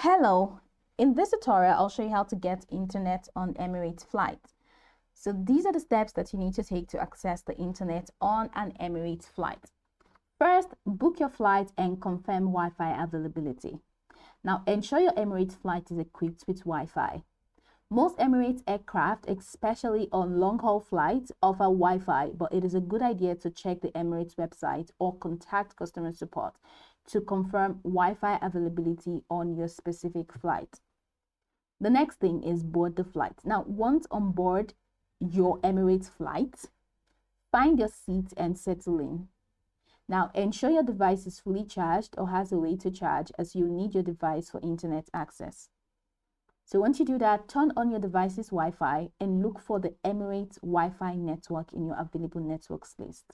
Hello, in this tutorial, I'll show you how to get internet on Emirates Flight. So these are the steps that you need to take to access the internet on an Emirates flight. First, book your flight and confirm Wi-Fi availability. Now, ensure your Emirates flight is equipped with Wi-Fi. Most Emirates aircraft, especially on long-haul flights, offer Wi-Fi, but it is a good idea to check the Emirates website or contact customer support to confirm Wi-Fi availability on your specific flight. The next thing is board the flight. Now, once on board your Emirates flight, find your seat and settle in. Now, ensure your device is fully charged or has a way to charge, as you need your device for internet access. So once you do that, turn on your device's Wi-Fi and look for the Emirates Wi-Fi network in your available networks list.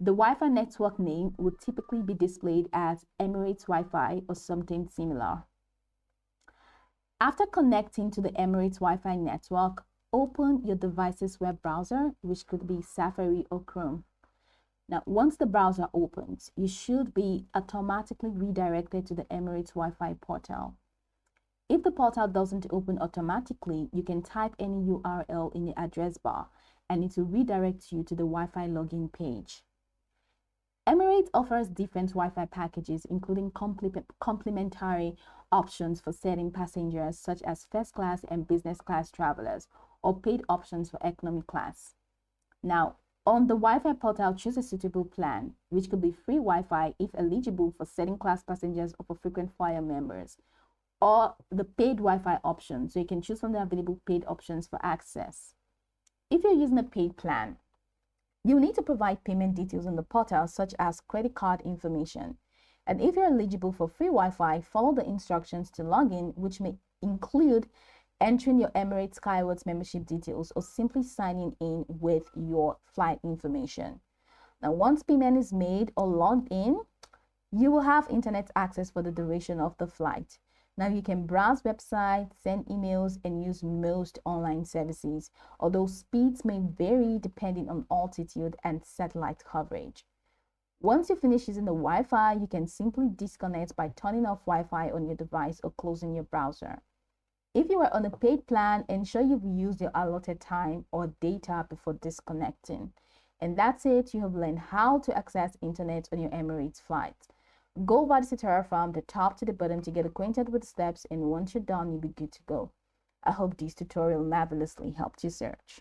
The Wi-Fi network name would typically be displayed as Emirates Wi-Fi or something similar. After connecting to the Emirates Wi-Fi network, open your device's web browser, which could be Safari or Chrome. Now, once the browser opens, you should be automatically redirected to the Emirates Wi-Fi portal. If the portal doesn't open automatically, you can type any URL in the address bar and it will redirect you to the Wi-Fi login page. Emirates offers different Wi-Fi packages, including complimentary options for certain passengers, such as first class and business class travelers, or paid options for economy class. Now, on the Wi-Fi portal, choose a suitable plan, which could be free Wi-Fi if eligible for second class passengers or for frequent flyer members, or the paid Wi-Fi option, so you can choose from the available paid options for access. If you're using a paid plan, you need to provide payment details on the portal, such as credit card information. And if you're eligible for free Wi-Fi, follow the instructions to log in, which may include entering your Emirates Skywards membership details or simply signing in with your flight information. Now, once payment is made or logged in, you will have internet access for the duration of the flight. Now, you can browse websites, send emails, and use most online services, although speeds may vary depending on altitude and satellite coverage. Once you finish using the Wi-Fi, you can simply disconnect by turning off Wi-Fi on your device or closing your browser. If you are on a paid plan, ensure you've used your allotted time or data before disconnecting. And that's it. You have learned how to access internet on your Emirates flight. Go over the tutorial from the top to the bottom to get acquainted with the steps, and once you're done, you'll be good to go. I hope this tutorial marvelously helped you search.